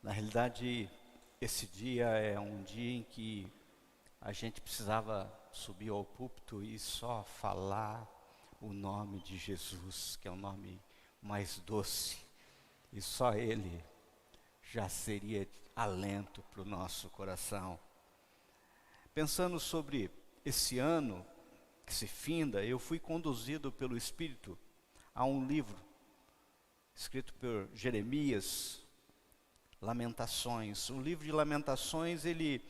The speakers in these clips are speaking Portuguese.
Na realidade, esse dia é um dia em que a gente precisava subir ao púlpito e só falar o nome de Jesus, que é o nome mais doce, e só Ele já seria alento para o nosso coração. Pensando sobre esse ano que se finda, eu fui conduzido pelo Espírito a um livro escrito por Jeremias, Lamentações. O livro de Lamentações, ele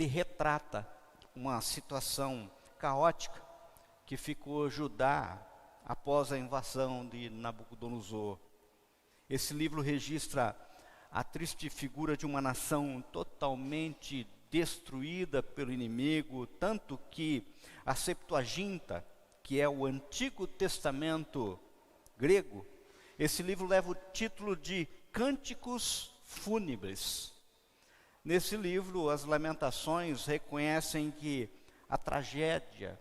retrata uma situação caótica que ficou Judá após a invasão de Nabucodonosor. Esse livro registra a triste figura de uma nação totalmente destruída pelo inimigo, tanto que a Septuaginta, que é o Antigo Testamento grego, esse livro leva o título de Cânticos Fúnebres. Nesse livro, as Lamentações reconhecem que a tragédia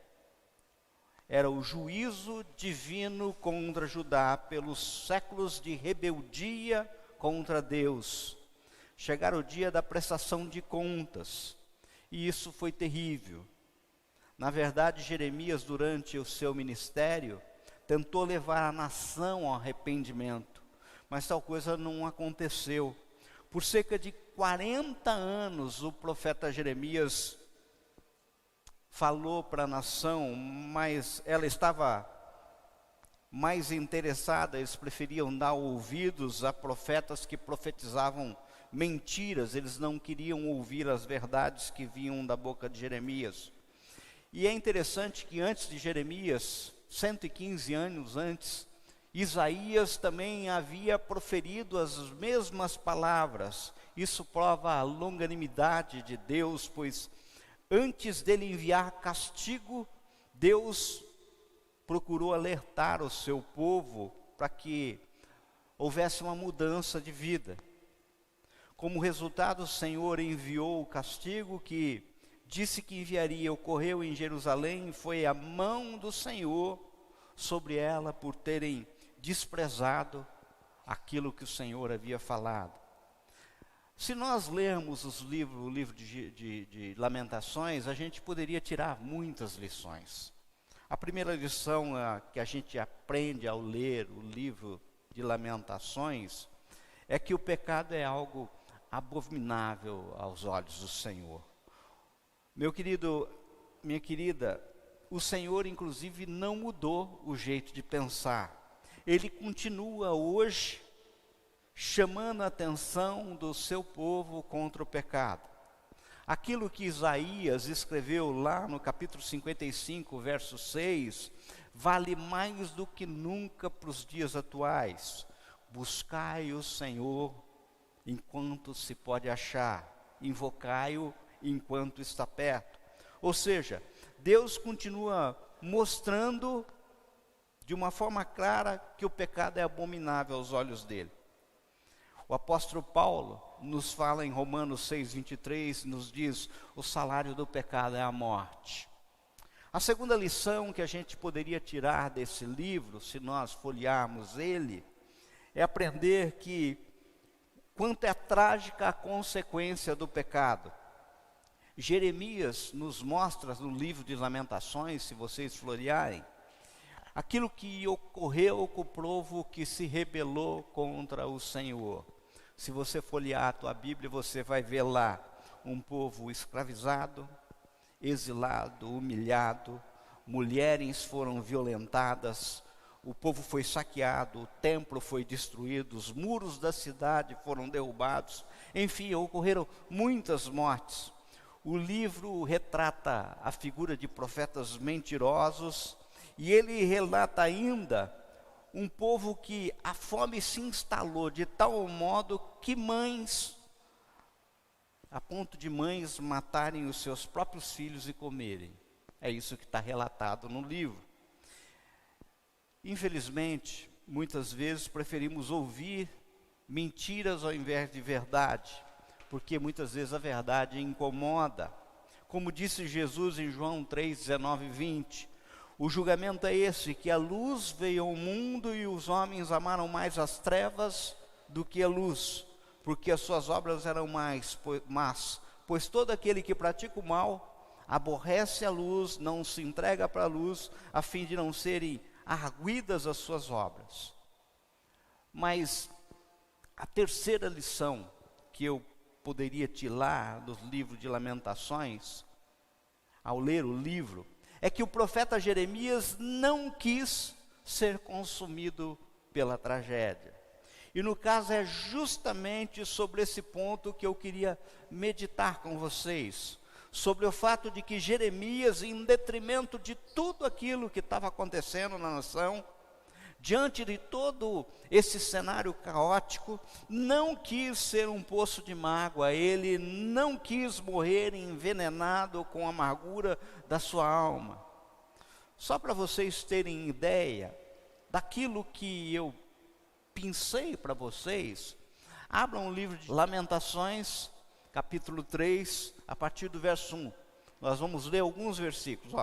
era o juízo divino contra Judá pelos séculos de rebeldia contra Deus. Chegara o dia da prestação de contas, e isso foi terrível. Na verdade, Jeremias, durante o seu ministério, tentou levar a nação ao arrependimento, mas tal coisa não aconteceu. Por cerca de 40 anos, o profeta Jeremias falou para a nação, mas ela estava mais interessada, eles preferiam dar ouvidos a profetas que profetizavam mentiras, eles não queriam ouvir as verdades que vinham da boca de Jeremias. E é interessante que antes de Jeremias, 115 anos antes, Isaías também havia proferido as mesmas palavras. Isso prova a longanimidade de Deus, pois antes dele enviar castigo, Deus procurou alertar o seu povo para que houvesse uma mudança de vida. Como resultado, o Senhor enviou o castigo que disse que enviaria. Ocorreu em Jerusalém, foi a mão do Senhor sobre ela por terem desprezado aquilo que o Senhor havia falado. Se nós lermos o livro de Lamentações, a gente poderia tirar muitas lições. A primeira lição que a gente aprende ao ler o livro de Lamentações é que o pecado é algo abominável aos olhos do Senhor. Meu querido, minha querida, o Senhor inclusive não mudou o jeito de pensar. Ele continua hoje chamando a atenção do seu povo contra o pecado. Aquilo que Isaías escreveu lá no capítulo 55, verso 6, vale mais do que nunca para os dias atuais. Buscai o Senhor enquanto se pode achar, invocai-o enquanto está perto. Ou seja, Deus continua mostrando de uma forma clara que o pecado é abominável aos olhos dele. O apóstolo Paulo nos fala em Romanos 6:23, nos diz: o salário do pecado é a morte. A segunda lição que a gente poderia tirar desse livro, se nós folhearmos ele, é aprender que quanto é trágica a consequência do pecado. Jeremias nos mostra no livro de Lamentações, se vocês florearem, aquilo que ocorreu com o povo que se rebelou contra o Senhor. Se você folhear a tua Bíblia, você vai ver lá um povo escravizado, exilado, humilhado, mulheres foram violentadas, o povo foi saqueado, o templo foi destruído, os muros da cidade foram derrubados, enfim, ocorreram muitas mortes. O livro retrata a figura de profetas mentirosos, e ele relata ainda um povo que a fome se instalou de tal modo que mães, a ponto de mães matarem os seus próprios filhos e comerem. É isso que está relatado no livro. Infelizmente, muitas vezes preferimos ouvir mentiras ao invés de verdade, porque muitas vezes a verdade incomoda. Como disse Jesus em João 3, 19 e 20, O julgamento é esse, que a luz veio ao mundo e os homens amaram mais as trevas do que a luz, porque as suas obras eram más, pois todo aquele que pratica o mal aborrece a luz, não se entrega para a luz, a fim de não serem arguidas as suas obras. Mas a terceira lição que eu poderia tirar dos livros de Lamentações, ao ler o livro, é que o profeta Jeremias não quis ser consumido pela tragédia. E no caso é justamente sobre esse ponto que eu queria meditar com vocês, sobre o fato de que Jeremias, em detrimento de tudo aquilo que estava acontecendo na nação, diante de todo esse cenário caótico, não quis ser um poço de mágoa, ele não quis morrer envenenado com a amargura da sua alma. Só para vocês terem ideia daquilo que eu pensei para vocês, abram o livro de Lamentações, capítulo 3, a partir do verso 1. Nós vamos ler alguns versículos.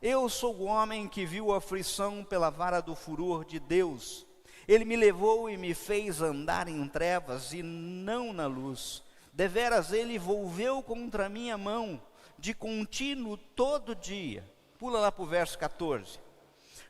Eu sou o homem que viu a aflição pela vara do furor de Deus. Ele me levou e me fez andar em trevas e não na luz. Deveras ele volveu contra a minha mão, de contínuo todo dia. Pula lá para o verso 14.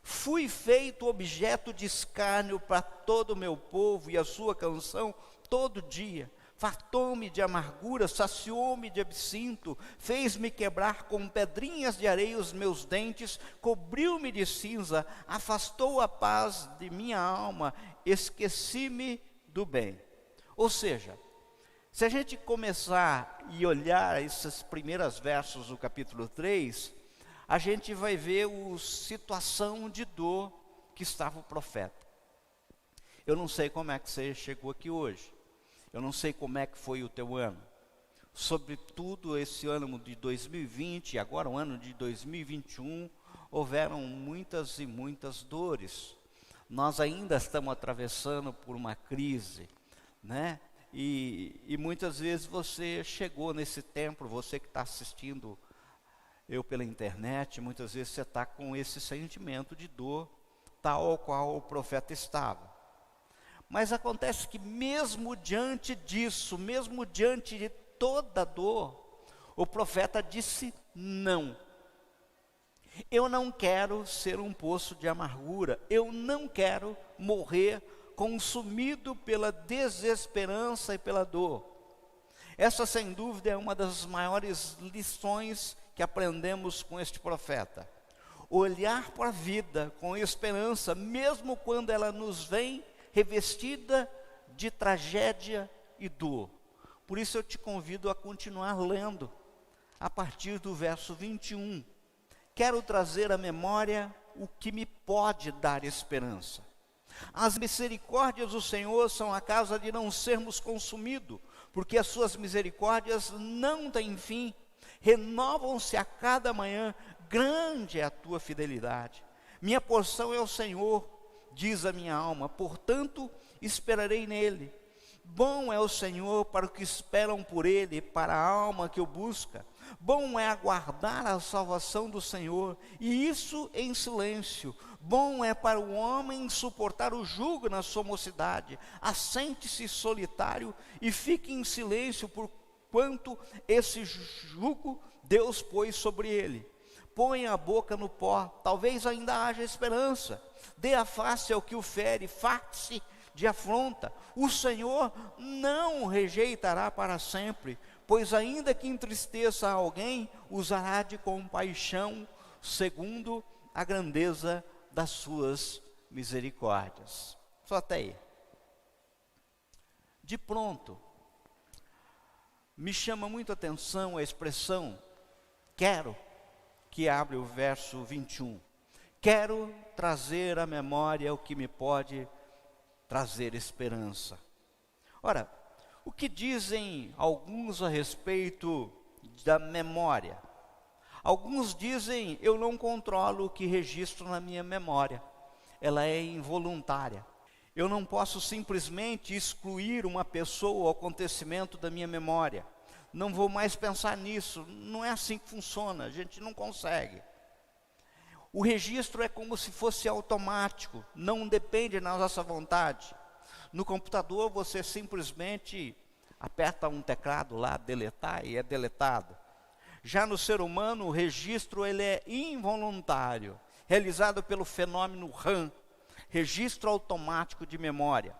Fui feito objeto de escárnio para todo o meu povo, e a sua canção todo dia. Fartou-me de amargura, saciou-me de absinto, fez-me quebrar com pedrinhas de areia os meus dentes, cobriu-me de cinza, afastou a paz de minha alma, esqueci-me do bem. Ou seja, se a gente começar e olhar esses primeiros versos do capítulo 3, a gente vai ver a situação de dor que estava o profeta. Eu não sei como é que você chegou aqui hoje. Eu não sei como é que foi o teu ano. Sobretudo esse ano de 2020, agora o ano de 2021, houveram muitas e muitas dores. Nós ainda estamos atravessando por uma crise, né? E muitas vezes você chegou nesse tempo, você que está assistindo eu pela internet, muitas vezes você está com esse sentimento de dor, tal qual o profeta estava. Mas acontece que mesmo diante disso, mesmo diante de toda a dor, o profeta disse não. Eu não quero ser um poço de amargura, eu não quero morrer consumido pela desesperança e pela dor. Essa, sem dúvida, é uma das maiores lições que aprendemos com este profeta. Olhar para a vida com esperança, mesmo quando ela nos vem revestida de tragédia e dor. Por isso eu te convido a continuar lendo, a partir do verso 21. Quero trazer à memória o que me pode dar esperança. As misericórdias do Senhor são a causa de não sermos consumidos, porque as suas misericórdias não têm fim, renovam-se a cada manhã, grande é a tua fidelidade. Minha porção é o Senhor, diz a minha alma, portanto esperarei nele. Bom é o Senhor para os que esperam por ele, para a alma que o busca. Bom é aguardar a salvação do Senhor, e isso em silêncio. Bom é para o homem suportar o jugo na sua mocidade. Assente-se solitário e fique em silêncio, por quanto esse jugo Deus pôs sobre ele. Põe a boca no pó, talvez ainda haja esperança. Dê a face ao que o fere, farte-se de afronta. O Senhor não o rejeitará para sempre, pois ainda que entristeça alguém, usará de compaixão, segundo a grandeza das suas misericórdias. Só até aí. De pronto, me chama muito a atenção a expressão quero, que abre o verso 21. Quero trazer à memória o que me pode trazer esperança. Ora, o que dizem alguns a respeito da memória? Alguns dizem, eu não controlo o que registro na minha memória. Ela é involuntária. Eu não posso simplesmente excluir uma pessoa ou acontecimento da minha memória. Não vou mais pensar nisso. Não é assim que funciona, a gente não consegue. O registro é como se fosse automático, não depende da nossa vontade. No computador você simplesmente aperta um teclado lá, deletar, e é deletado. Já no ser humano, o registro ele é involuntário, realizado pelo fenômeno RAM, registro automático de memória.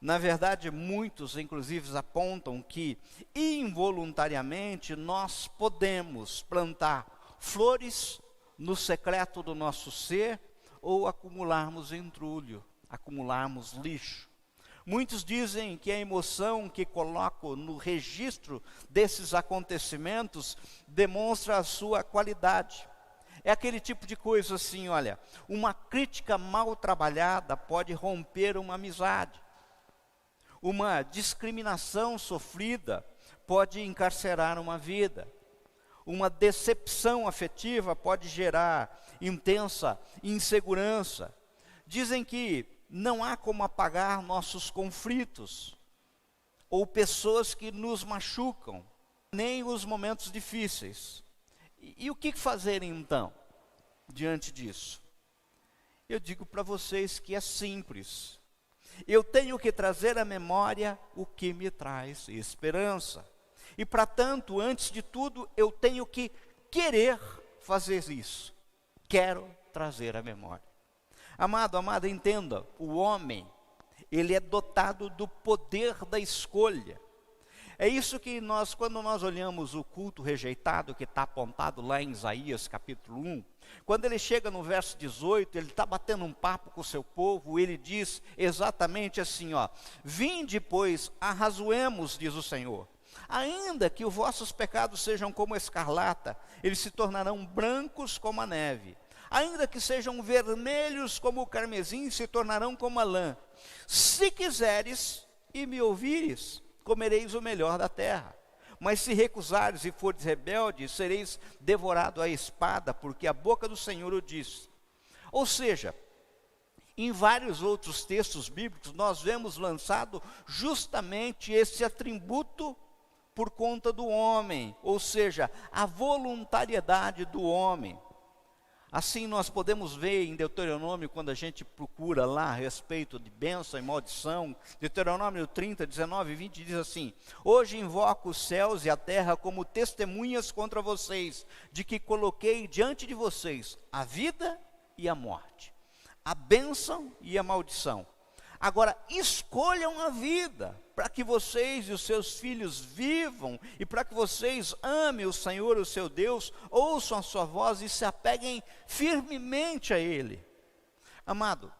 Na verdade, muitos, inclusive, apontam que involuntariamente nós podemos plantar flores no secreto do nosso ser ou acumularmos entulho, acumularmos lixo. Muitos dizem que a emoção que coloco no registro desses acontecimentos demonstra a sua qualidade. É aquele tipo de coisa assim, olha, uma crítica mal trabalhada pode romper uma amizade. Uma discriminação sofrida pode encarcerar uma vida. Uma decepção afetiva pode gerar intensa insegurança. Dizem que não há como apagar nossos conflitos, ou pessoas que nos machucam, nem os momentos difíceis. E o que fazer então, diante disso? Eu digo para vocês que é simples. Eu tenho que trazer à memória o que me traz esperança. E para tanto, antes de tudo, eu tenho que querer fazer isso. Quero trazer à memória. Amado, amada, entenda, o homem, ele é dotado do poder da escolha. É isso que nós, quando nós olhamos o culto rejeitado, que está apontado lá em Isaías capítulo 1, quando ele chega no verso 18, ele está batendo um papo com o seu povo, ele diz exatamente assim, ó: vinde, pois, arrazoemos, diz o Senhor. Ainda que os vossos pecados sejam como escarlata, eles se tornarão brancos como a neve. Ainda que sejam vermelhos como o carmesim, se tornarão como a lã. Se quiseres e me ouvires, comereis o melhor da terra. Mas se recusares e fores rebeldes, sereis devorado à espada, porque a boca do Senhor o diz. Ou seja, em vários outros textos bíblicos, nós vemos lançado justamente esse atributo por conta do homem, ou seja, a voluntariedade do homem. Assim nós podemos ver em Deuteronômio, quando a gente procura lá a respeito de bênção e maldição, Deuteronômio 30, 19 e 20 diz assim: hoje invoco os céus e a terra como testemunhas contra vocês, de que coloquei diante de vocês a vida e a morte, a bênção e a maldição. Agora escolham a vida, para que vocês e os seus filhos vivam, e para que vocês amem o Senhor, o seu Deus, ouçam a sua voz e se apeguem firmemente a Ele. Amado,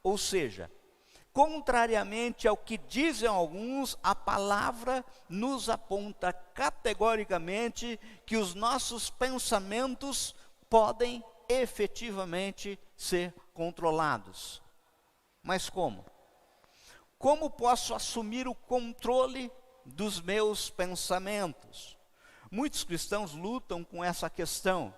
ou seja, contrariamente ao que dizem alguns, a palavra nos aponta categoricamente que os nossos pensamentos podem efetivamente ser controlados. Mas como? Como posso assumir o controle dos meus pensamentos? Muitos cristãos lutam com essa questão.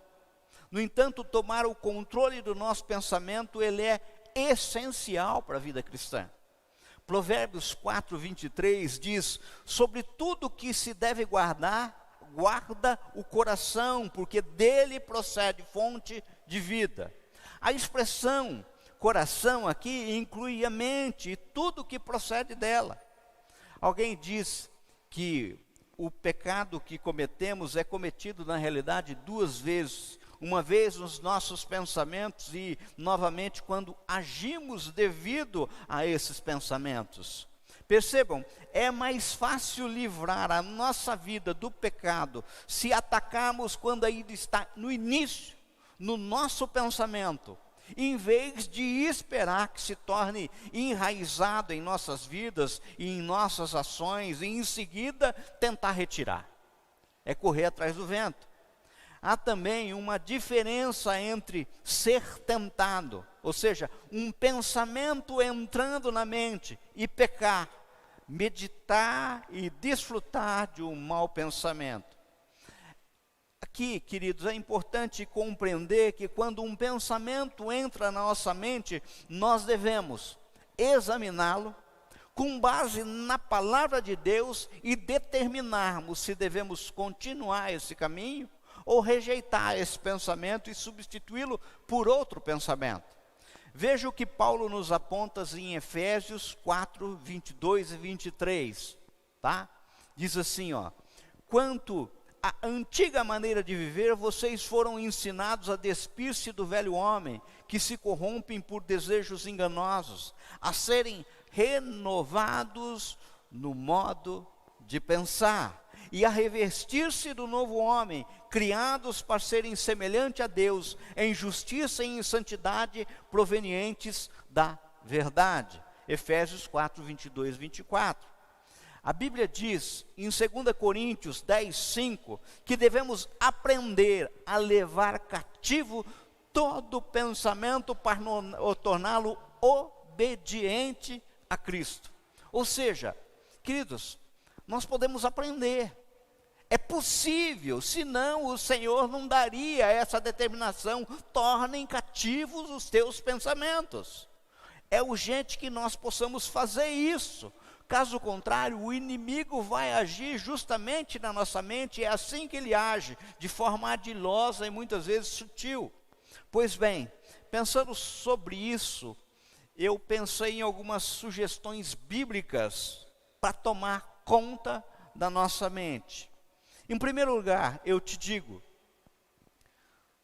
No entanto, tomar o controle do nosso pensamento, ele é essencial para a vida cristã. Provérbios 4, 23 diz: sobre tudo que se deve guardar, guarda o coração, porque dele procede fonte de vida. A expressão coração aqui inclui a mente e tudo que procede dela. Alguém diz que o pecado que cometemos é cometido na realidade duas vezes. Uma vez nos nossos pensamentos e novamente quando agimos devido a esses pensamentos. Percebam, é mais fácil livrar a nossa vida do pecado se atacarmos quando ainda está no início, no nosso pensamento, em vez de esperar que se torne enraizado em nossas vidas e em nossas ações, e em seguida tentar retirar. É correr atrás do vento. Há também uma diferença entre ser tentado, ou seja, um pensamento entrando na mente, e pecar, meditar e desfrutar de um mau pensamento. Aqui, queridos, é importante compreender que quando um pensamento entra na nossa mente, nós devemos examiná-lo com base na palavra de Deus e determinarmos se devemos continuar esse caminho ou rejeitar esse pensamento e substituí-lo por outro pensamento. Veja o que Paulo nos aponta em Efésios 4, 22 e 23, tá? Diz assim, ó: quanto à antiga maneira de viver, vocês foram ensinados a despir-se do velho homem, que se corrompem por desejos enganosos, a serem renovados no modo de pensar, e a revestir-se do novo homem, criados para serem semelhantes a Deus, em justiça e em santidade provenientes da verdade. Efésios 4, 22 e 24. A Bíblia diz, em 2 Coríntios 10, 5, que devemos aprender a levar cativo todo pensamento para torná-lo obediente a Cristo. Ou seja, queridos, nós podemos aprender. É possível, senão o Senhor não daria essa determinação: tornem cativos os teus pensamentos. É urgente que nós possamos fazer isso. Caso contrário, o inimigo vai agir justamente na nossa mente. É assim que ele age, de forma ardilosa e muitas vezes sutil. Pois bem, pensando sobre isso, eu pensei em algumas sugestões bíblicas para tomar conta da nossa mente. Em primeiro lugar, eu te digo,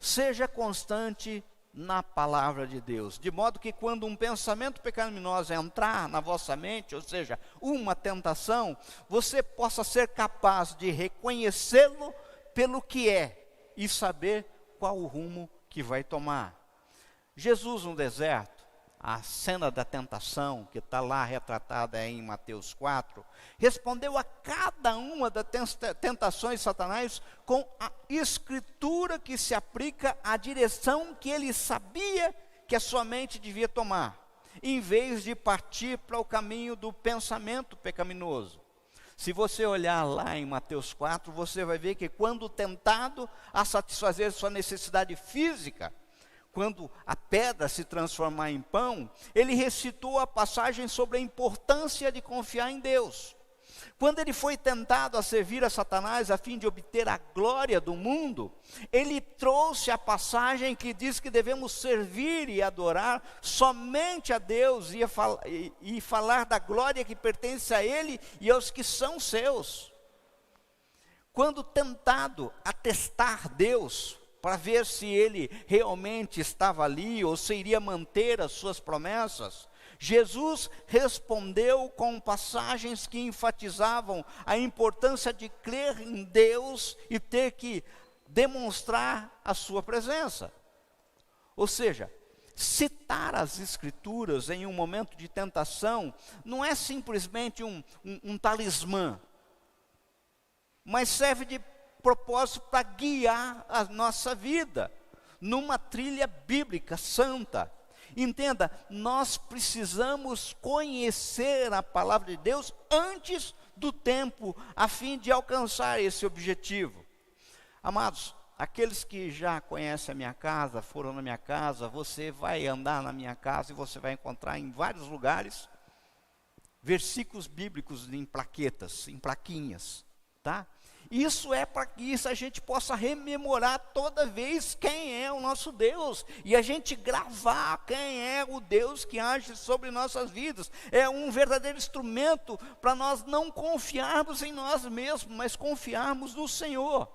seja constante na palavra de Deus, de modo que quando um pensamento pecaminoso entrar na vossa mente, ou seja, uma tentação, você possa ser capaz de reconhecê-lo pelo que é e saber qual o rumo que vai tomar. Jesus no deserto, a cena da tentação, que está lá retratada em Mateus 4, respondeu a cada uma das tentações de Satanás com a escritura que se aplica à direção que ele sabia que a sua mente devia tomar, em vez de partir para o caminho do pensamento pecaminoso. Se você olhar lá em Mateus 4, você vai ver que quando tentado a satisfazer sua necessidade física, quando a pedra se transformar em pão, ele recitou a passagem sobre a importância de confiar em Deus. Quando ele foi tentado a servir a Satanás a fim de obter a glória do mundo, ele trouxe a passagem que diz que devemos servir e adorar somente a Deus e falar da glória que pertence a Ele e aos que são seus. Quando tentado a testar Deus, para ver se ele realmente estava ali ou se iria manter as suas promessas, Jesus respondeu com passagens que enfatizavam a importância de crer em Deus e ter que demonstrar a sua presença. Ou seja, citar as Escrituras em um momento de tentação não é simplesmente um talismã, mas serve de propósito para guiar a nossa vida numa trilha bíblica santa. Entenda, nós precisamos conhecer a palavra de Deus antes do tempo, a fim de alcançar esse objetivo. Amados, aqueles que já conhecem a minha casa, foram na minha casa, você vai andar na minha casa e você vai encontrar em vários lugares versículos bíblicos em plaquetas, em plaquinhas, tá? Isso é para que a gente possa rememorar toda vez quem é o nosso Deus, e a gente gravar quem é o Deus que age sobre nossas vidas. É um verdadeiro instrumento para nós não confiarmos em nós mesmos, mas confiarmos no Senhor.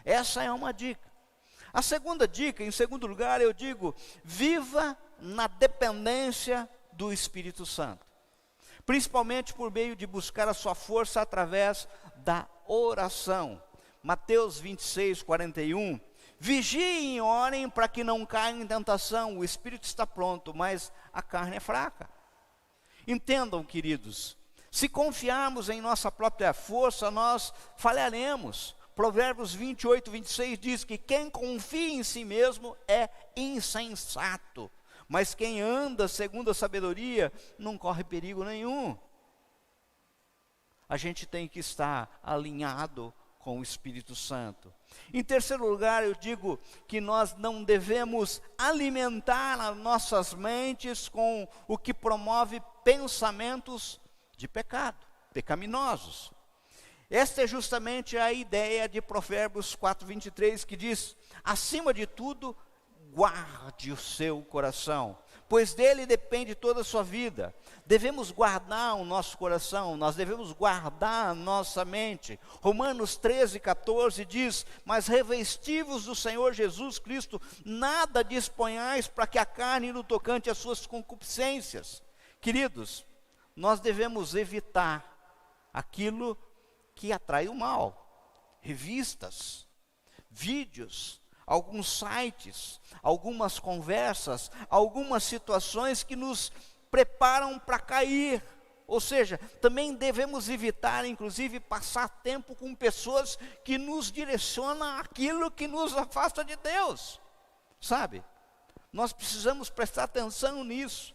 Essa é uma dica. A segunda dica, em segundo lugar, eu digo: viva na dependência do Espírito Santo, principalmente por meio de buscar a sua força através da oração. Mateus 26, 41. Vigiem e orem para que não caiam em tentação. O espírito está pronto, mas a carne é fraca. Entendam, queridos, se confiarmos em nossa própria força, nós falharemos. Provérbios 28, 26 diz que quem confia em si mesmo é insensato, mas quem anda segundo a sabedoria não corre perigo nenhum. A gente tem que estar alinhado com o Espírito Santo. Em terceiro lugar, eu digo que nós não devemos alimentar as nossas mentes com o que promove pensamentos de pecado, pecaminosos. Esta é justamente a ideia de Provérbios 4:23, que diz: acima de tudo, guarde o seu coração, pois dele depende toda a sua vida. Devemos guardar o nosso coração, nós devemos guardar a nossa mente. Romanos 13:14 diz: mas revesti-vos do Senhor Jesus Cristo, nada disponhais para que a carne no tocante às suas concupiscências. Queridos, nós devemos evitar aquilo que atrai o mal. Revistas, vídeos, alguns sites, algumas conversas, algumas situações que nos preparam para cair. Ou seja, também devemos evitar, inclusive, passar tempo com pessoas que nos direcionam àquilo que nos afasta de Deus. Sabe? Nós precisamos prestar atenção nisso.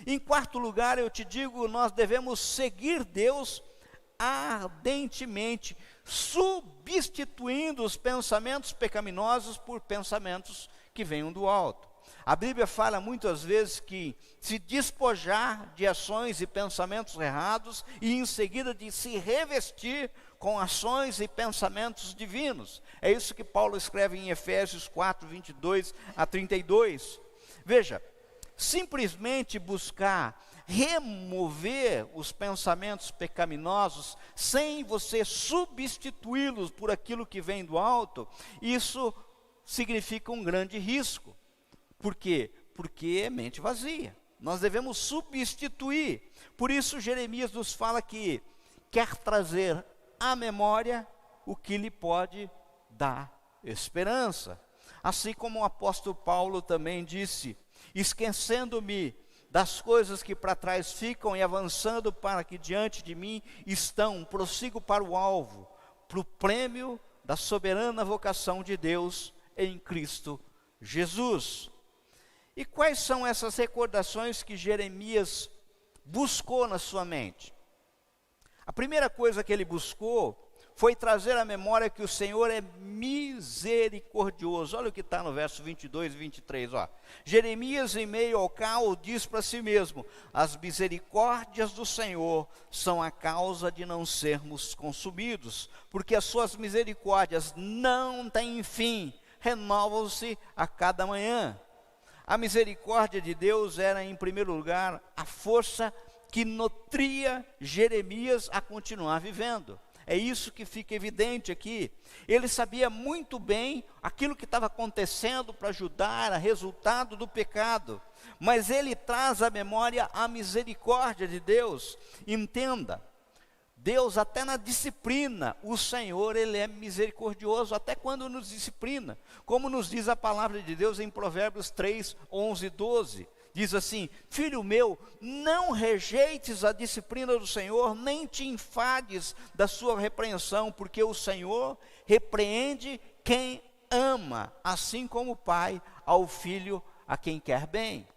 Em quarto lugar, eu te digo, nós devemos seguir Deus ardentemente, substituindo os pensamentos pecaminosos por pensamentos que venham do alto. A Bíblia fala muitas vezes que se despojar de ações e pensamentos errados e em seguida de se revestir com ações e pensamentos divinos. É isso que Paulo escreve em Efésios 4:22-32. Veja, simplesmente buscar remover os pensamentos pecaminosos sem você substituí-los por aquilo que vem do alto, isso significa um grande risco. Por quê? Porque é mente vazia. Nós devemos substituir. Por isso Jeremias nos fala que quer trazer à memória o que lhe pode dar esperança. Assim como o apóstolo Paulo também disse: esquecendo-me das coisas que para trás ficam e avançando para que diante de mim estão, prossigo para o alvo, para o prêmio da soberana vocação de Deus em Cristo Jesus. E quais são essas recordações que Jeremias buscou na sua mente? A primeira coisa que ele buscou foi trazer à memória que o Senhor é misericordioso. Olha o que está no verso 22 e 23. Jeremias, em meio ao caos, diz para si mesmo: as misericórdias do Senhor são a causa de não sermos consumidos, porque as suas misericórdias não têm fim, renovam-se a cada manhã. A misericórdia de Deus era, em primeiro lugar, a força que nutria Jeremias a continuar vivendo. É isso que fica evidente aqui. Ele sabia muito bem aquilo que estava acontecendo para ajudar a resultado do pecado. Mas ele traz à memória a misericórdia de Deus. Entenda, Deus até na disciplina, o Senhor, Ele é misericordioso, até quando nos disciplina. Como nos diz a palavra de Deus em Provérbios 3, 11 e 12. Diz assim: filho meu, não rejeites a disciplina do Senhor, nem te enfades da sua repreensão, porque o Senhor repreende quem ama, assim como o pai ao filho a quem quer bem.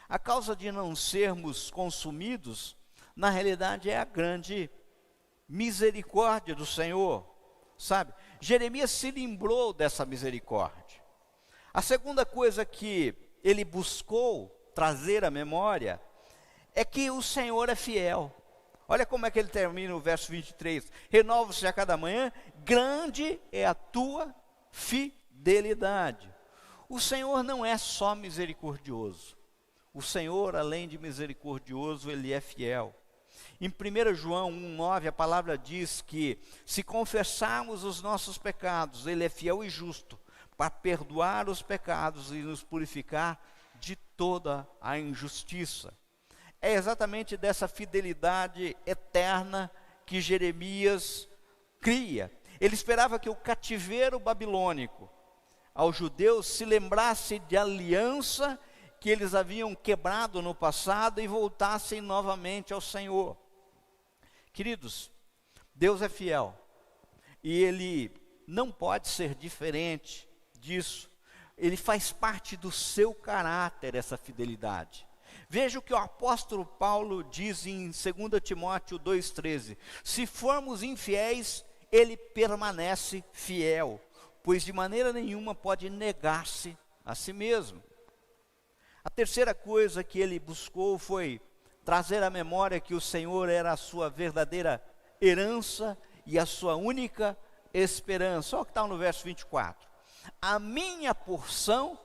A causa de não sermos consumidos, na realidade, é a grande misericórdia do Senhor, sabe? Jeremias se lembrou dessa misericórdia. A segunda coisa que ele buscou trazer à memória é que o Senhor é fiel. Olha como é que ele termina o verso 23. Renova-se a cada manhã, grande é a tua fidelidade. O Senhor não é só misericordioso. O Senhor, além de misericordioso, Ele é fiel. Em 1 João 1,9, a palavra diz que se confessarmos os nossos pecados, Ele é fiel e justo para perdoar os pecados e nos purificar de toda a injustiça. É exatamente dessa fidelidade eterna que Jeremias cria. Ele esperava que o cativeiro babilônico aos judeus se lembrasse de aliança que eles haviam quebrado no passado e voltassem novamente ao Senhor. Queridos, Deus é fiel e Ele não pode ser diferente disso. Ele faz parte do seu caráter, essa fidelidade. Veja o que o apóstolo Paulo diz em 2 Timóteo 2,13. Se formos infiéis, Ele permanece fiel, pois de maneira nenhuma pode negar-se a si mesmo. A terceira coisa que ele buscou foi trazer à memória que o Senhor era a sua verdadeira herança e a sua única esperança. Olha o que está no verso 24. A minha porção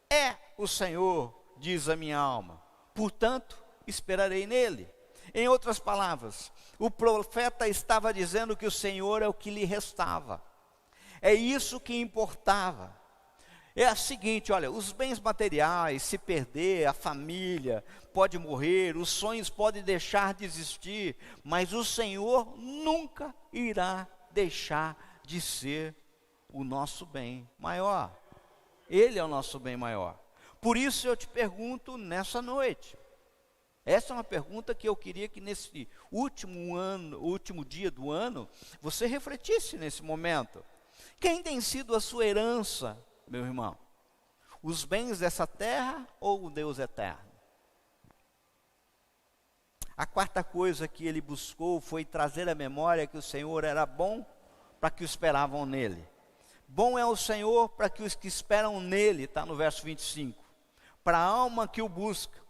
é o Senhor, diz a minha alma, portanto esperarei nele. Em outras palavras, o profeta estava dizendo que o Senhor é o que lhe restava, é isso que importava. É o seguinte, olha, os bens materiais, se perder, a família pode morrer, os sonhos podem deixar de existir, mas o Senhor nunca irá deixar de ser o nosso bem maior. Ele é o nosso bem maior. Por isso eu te pergunto nessa noite, essa é uma pergunta que eu queria que nesse último dia do ano, você refletisse nesse momento. Quem tem sido a sua herança, meu irmão? Os bens dessa terra ou o Deus eterno? A quarta coisa que ele buscou foi trazer à memória que o Senhor era bom para que o esperavam nele. Bom é o Senhor para que os que esperam nele, está no verso 25, para a alma que o busca.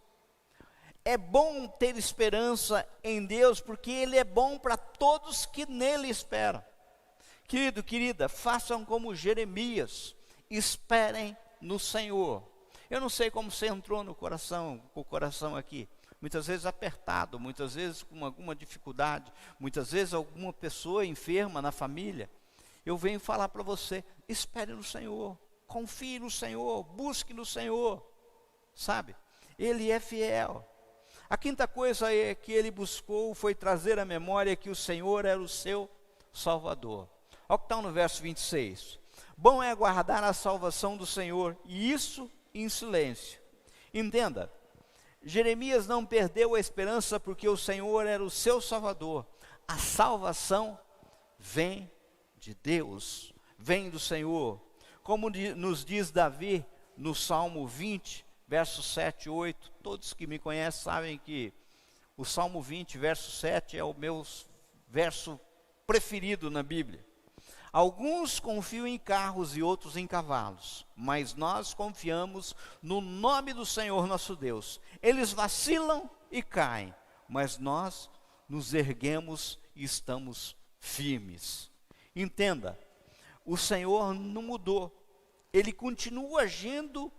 É bom ter esperança em Deus, porque Ele é bom para todos que nele esperam. Querido, querida, façam como Jeremias, esperem no Senhor. Eu não sei como você entrou no coração, com o coração aqui, muitas vezes apertado, muitas vezes com alguma dificuldade, muitas vezes alguma pessoa enferma na família. Eu venho falar para você, espere no Senhor, confie no Senhor, busque no Senhor, sabe? Ele é fiel. A quinta coisa que ele buscou foi trazer à memória que o Senhor era o seu Salvador. Olha o que está no verso 26. Bom é aguardar a salvação do Senhor, e isso em silêncio. Entenda, Jeremias não perdeu a esperança porque o Senhor era o seu Salvador. A salvação vem de Deus, vem do Senhor. Como nos diz Davi no Salmo 20, versos 7 e 8, todos que me conhecem sabem que o Salmo 20, verso 7 é o meu verso preferido na Bíblia. Alguns confiam em carros e outros em cavalos, mas nós confiamos no nome do Senhor nosso Deus. Eles vacilam e caem, mas nós nos erguemos e estamos firmes. Entenda, o Senhor não mudou, Ele continua agindo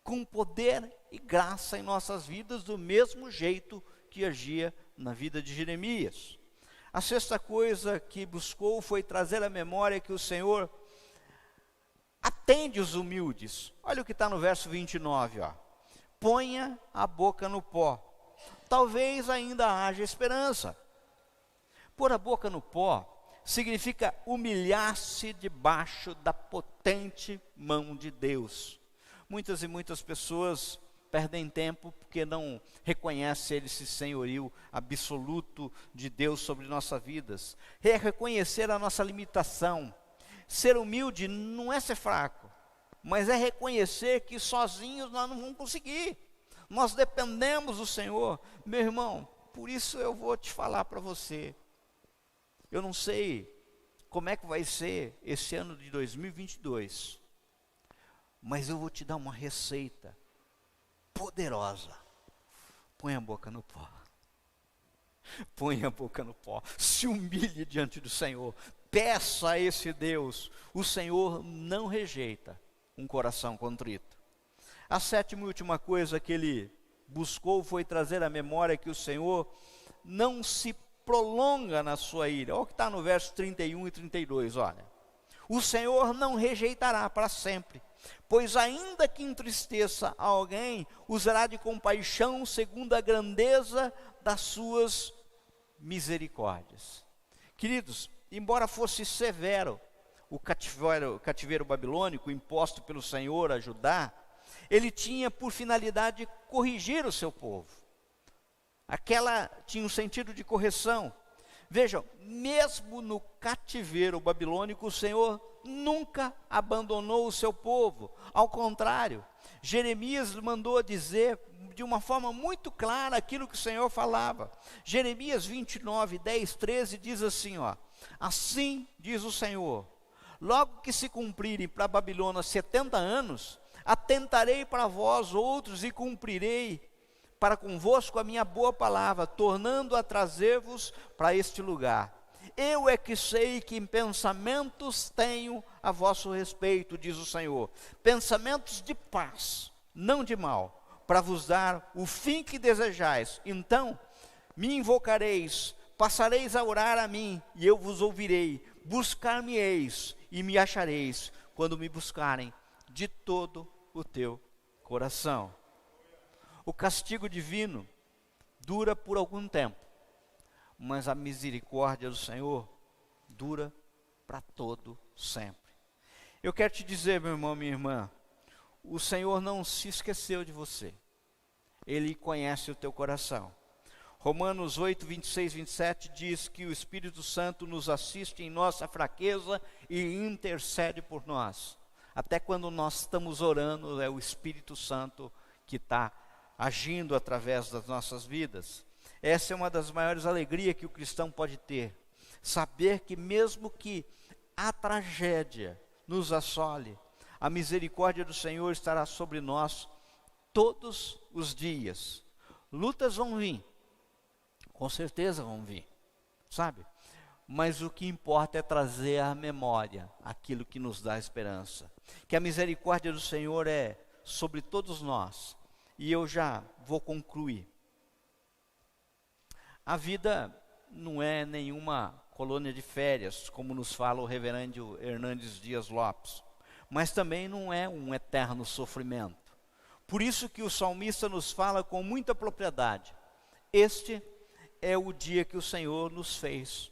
com poder e graça em nossas vidas, do mesmo jeito que agia na vida de Jeremias. A sexta coisa que buscou foi trazer à memória que o Senhor atende os humildes. Olha o que está no verso 29, ó. Ponha a boca no pó, talvez ainda haja esperança. Pôr a boca no pó significa humilhar-se debaixo da potente mão de Deus. Muitas e muitas pessoas perdem tempo porque não reconhecem esse senhorio absoluto de Deus sobre nossas vidas. É reconhecer a nossa limitação. Ser humilde não é ser fraco, mas é reconhecer que sozinhos nós não vamos conseguir. Nós dependemos do Senhor. Meu irmão, por isso eu vou te falar para você. Eu não sei como é que vai ser esse ano de 2022, mas eu vou te dar uma receita poderosa. Põe a boca no pó. Põe a boca no pó. Se humilhe diante do Senhor. Peça a esse Deus. O Senhor não rejeita um coração contrito. A sétima e última coisa que ele buscou foi trazer à memória que o Senhor não se prolonga na sua ira. Olha o que está no verso 31 e 32, olha. O Senhor não rejeitará para sempre, pois ainda que entristeça alguém, usará de compaixão segundo a grandeza das suas misericórdias. Queridos, embora fosse severo o cativeiro babilônico imposto pelo Senhor a Judá, ele tinha por finalidade corrigir o seu povo. Aquela tinha um sentido de correção. Vejam, mesmo no cativeiro babilônico, o Senhor nunca abandonou o seu povo. Ao contrário, Jeremias mandou dizer de uma forma muito clara aquilo que o Senhor falava. Jeremias 29, 10, 13 diz assim, ó. Assim diz o Senhor, logo que se cumprirem para a Babilônia 70 anos, atentarei para vós outros e cumprirei para convosco a minha boa palavra, tornando a trazer-vos para este lugar. Eu é que sei que pensamentos tenho a vosso respeito, diz o Senhor, pensamentos de paz, não de mal, para vos dar o fim que desejais. Então me invocareis, passareis a orar a mim, e eu vos ouvirei. Buscar-me-eis e me achareis, quando me buscarem de todo o teu coração. O castigo divino dura por algum tempo, mas a misericórdia do Senhor dura para todo sempre. Eu quero te dizer, meu irmão, minha irmã, o Senhor não se esqueceu de você. Ele conhece o teu coração. Romanos 8, 26, 27 diz que o Espírito Santo nos assiste em nossa fraqueza e intercede por nós. Até quando nós estamos orando, é o Espírito Santo que está agindo através das nossas vidas. Essa é uma das maiores alegrias que o cristão pode ter. Saber que mesmo que a tragédia nos assole, a misericórdia do Senhor estará sobre nós todos os dias. Lutas vão vir. Com certeza vão vir, sabe? Mas o que importa é trazer à memória aquilo que nos dá esperança. Que a misericórdia do Senhor é sobre todos nós. E eu já vou concluir. A vida não é nenhuma colônia de férias, como nos fala o reverendo Hernandes Dias Lopes. Mas também não é um eterno sofrimento. Por isso que o salmista nos fala com muita propriedade. Este é o dia que o Senhor nos fez.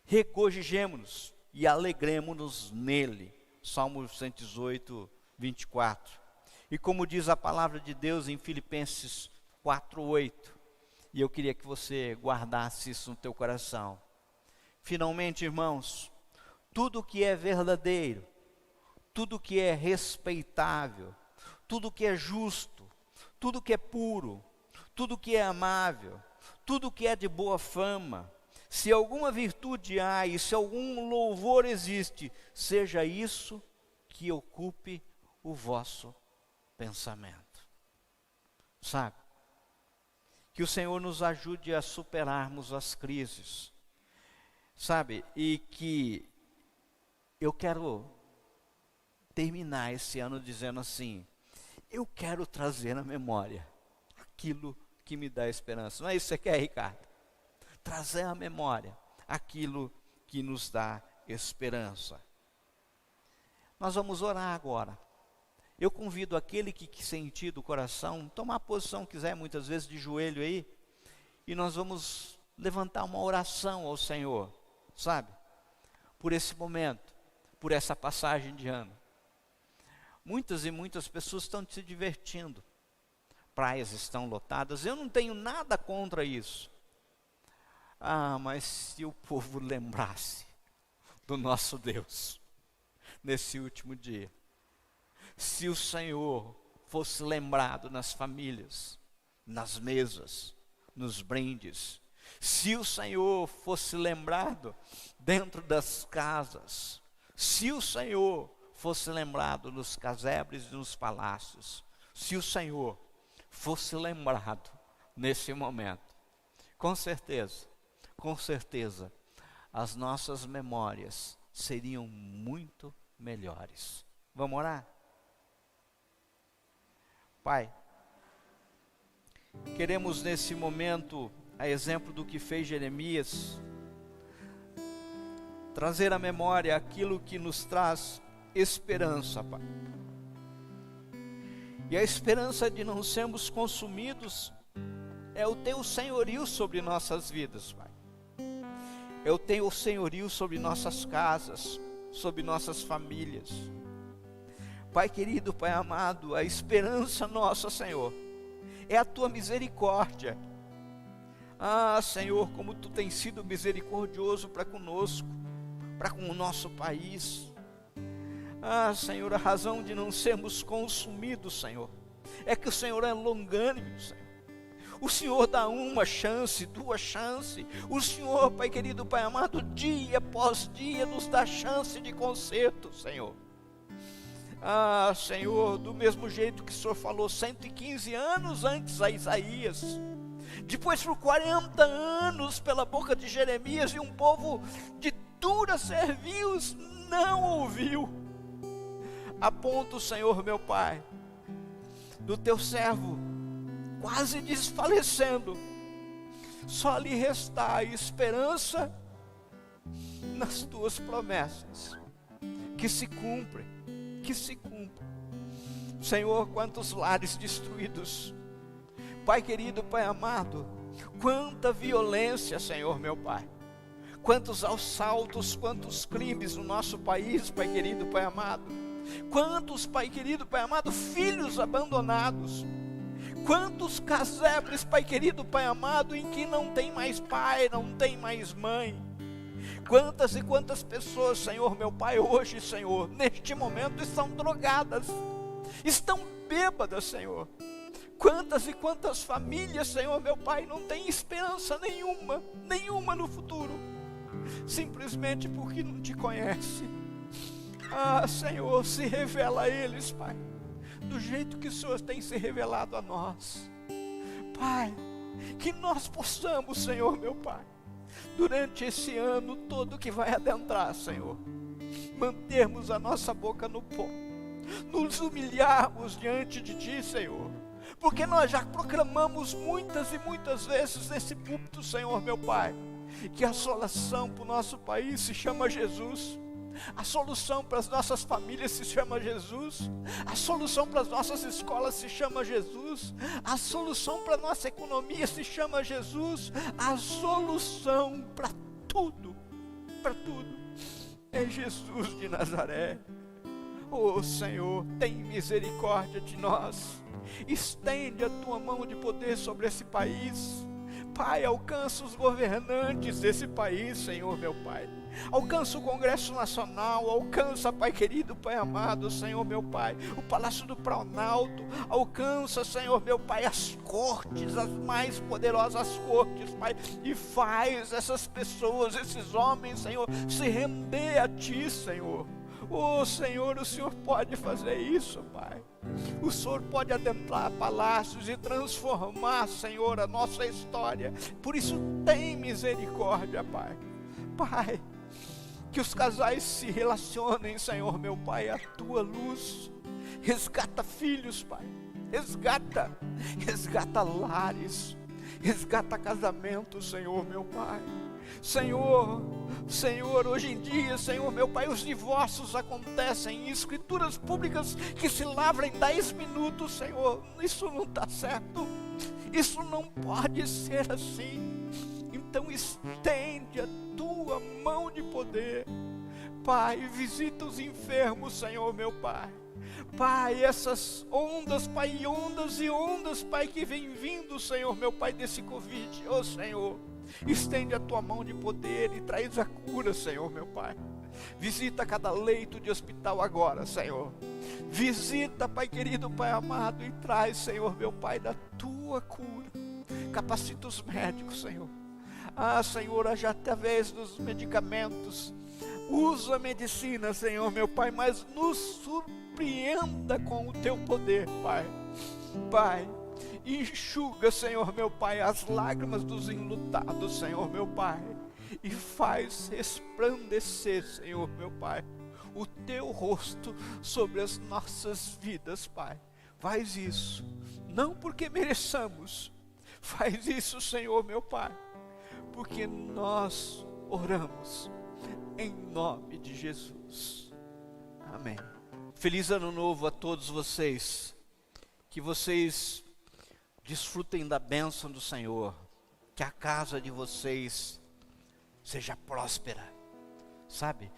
Regozijemo-nos e alegremo-nos nele. Salmo 118, 24. E como diz a palavra de Deus em Filipenses 4, 8. E eu queria que você guardasse isso no teu coração. Finalmente, irmãos, tudo que é verdadeiro, tudo que é respeitável, tudo que é justo, tudo que é puro, tudo que é amável, tudo que é de boa fama, se alguma virtude há e se algum louvor existe, seja isso que ocupe o vosso pensamento. Sabe? Que o Senhor nos ajude a superarmos as crises. Sabe? E que eu quero terminar esse ano dizendo assim: eu quero trazer na memória aquilo que me dá esperança. Não é isso que você quer, Ricardo? Trazer à memória aquilo que nos dá esperança. Nós vamos orar agora. Eu convido aquele que sentir do coração, tomar a posição que quiser, muitas vezes de joelho aí, e nós vamos levantar uma oração ao Senhor, sabe? Por esse momento, por essa passagem de ano. Muitas e muitas pessoas estão se divertindo. Praias estão lotadas, eu não tenho nada contra isso. Mas se o povo lembrasse do nosso Deus, nesse último dia, se o Senhor fosse lembrado nas famílias, nas mesas, nos brindes, se o Senhor fosse lembrado dentro das casas, se o Senhor fosse lembrado nos casebres e nos palácios, se o Senhor fosse lembrado nesse momento, com certeza, as nossas memórias seriam muito melhores. Vamos orar? Pai, queremos nesse momento, a exemplo do que fez Jeremias, trazer à memória aquilo que nos traz esperança, Pai. E a esperança de não sermos consumidos é o teu senhorio sobre nossas vidas, Pai. É o teu senhorio sobre nossas casas, sobre nossas famílias. Pai querido, Pai amado, a esperança nossa, Senhor, é a tua misericórdia. Senhor, como tu tens sido misericordioso para conosco, para com o nosso país. Senhor, a razão de não sermos consumidos, Senhor, é que o Senhor é longânimo, Senhor. O Senhor dá uma chance, duas chances. O Senhor, Pai querido, Pai amado, dia após dia nos dá chance de conserto, Senhor. Senhor, do mesmo jeito que o Senhor falou 115 anos antes a Isaías, Depois por 40 anos pela boca de Jeremias, e um povo de dura cervios não ouviu. A ponto, Senhor meu Pai, do teu servo quase desfalecendo, só lhe restar a esperança nas tuas promessas, que se cumprem, que se cumprem. Senhor, quantos lares destruídos, Pai querido, Pai amado, quanta violência, Senhor meu Pai, quantos assaltos, quantos crimes no nosso país, Pai querido, Pai amado, quantos, Pai querido, Pai amado, filhos abandonados, quantos casebres, Pai querido, Pai amado, em que não tem mais pai, não tem mais mãe. Quantas e quantas pessoas, Senhor meu Pai, hoje, Senhor, neste momento estão drogadas, estão bêbadas, Senhor. Quantas e quantas famílias, Senhor meu Pai, não têm esperança nenhuma no futuro, simplesmente porque não te conhece. Ah, Senhor, se revela a eles, Pai, do jeito que o Senhor tem se revelado a nós. Pai, que nós possamos, Senhor meu Pai, durante esse ano todo que vai adentrar, Senhor, mantermos a nossa boca no pó, nos humilharmos diante de Ti, Senhor, porque nós já proclamamos muitas e muitas vezes nesse púlpito, Senhor meu Pai, que a solução para o nosso país se chama Jesus, a solução para as nossas famílias se chama Jesus, a solução para as nossas escolas se chama Jesus, a solução para a nossa economia se chama Jesus, a solução para tudo é Jesus de Nazaré. Oh Senhor, tem misericórdia de nós, estende a tua mão de poder sobre esse país. Pai, alcança os governantes desse país, Senhor meu Pai, alcança o Congresso Nacional, alcança, Pai querido, Pai amado, Senhor meu Pai, o Palácio do Planalto, alcança, Senhor meu Pai, as cortes, as mais poderosas cortes, Pai, e faz essas pessoas, esses homens, Senhor, se render a Ti, Senhor. Oh Senhor, o Senhor pode fazer isso, Pai. O Senhor pode adentrar palácios e transformar, Senhor, a nossa história. Por isso tem misericórdia, Pai. Pai, que os casais se relacionem, Senhor meu Pai, à Tua luz. Resgata filhos, Pai. Resgata lares. Resgata casamentos, Senhor meu Pai. Senhor, hoje em dia, Senhor meu Pai, os divórcios acontecem em escrituras públicas que se lavram em 10 minutos, Senhor. Isso não está certo, isso não pode ser assim. Então estende a Tua mão de poder, Pai, visita os enfermos, Senhor meu Pai. Pai, essas ondas, Pai, ondas e ondas, Pai, que vem vindo, Senhor meu Pai, desse Covid, oh Senhor, estende a Tua mão de poder e traz a cura, Senhor meu Pai. Visita cada leito de hospital agora, Senhor. Visita, Pai querido, Pai amado, e traz, Senhor meu Pai, da Tua cura. Capacita os médicos, Senhor. Ah, Senhor, já através dos medicamentos, usa a medicina, Senhor meu Pai, mas nos surpreenda com o Teu poder, Pai. Pai, enxuga, Senhor meu Pai, as lágrimas dos enlutados, Senhor meu Pai, e faz resplandecer, Senhor meu Pai, o Teu rosto sobre as nossas vidas, Pai. Faz isso, não porque mereçamos, faz isso, Senhor meu Pai, porque nós oramos em nome de Jesus. Amém. Feliz ano novo a todos vocês, que vocês desfrutem da bênção do Senhor, que a casa de vocês seja próspera, sabe?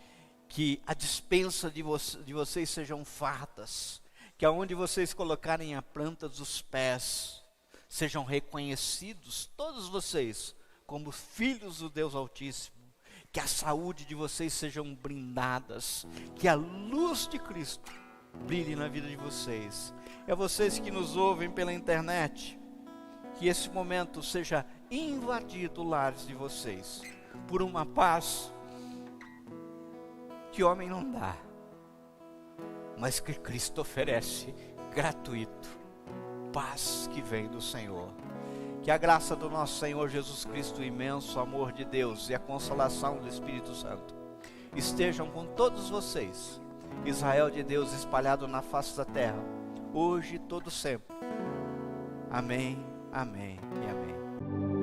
Que a despensa de vocês sejam fartas, que aonde vocês colocarem a planta dos pés, sejam reconhecidos, todos vocês, como filhos do Deus Altíssimo, que a saúde de vocês sejam brindadas, que a luz de Cristo brilhe na vida de vocês. E a vocês que nos ouvem pela internet, que esse momento seja invadido lares de vocês, por uma paz que homem não dá, mas que Cristo oferece gratuito, paz que vem do Senhor. Que a graça do nosso Senhor Jesus Cristo, o imenso amor de Deus e a consolação do Espírito Santo estejam com todos vocês, Israel de Deus espalhado na face da terra, hoje e todo sempre. Amém, amém e amém.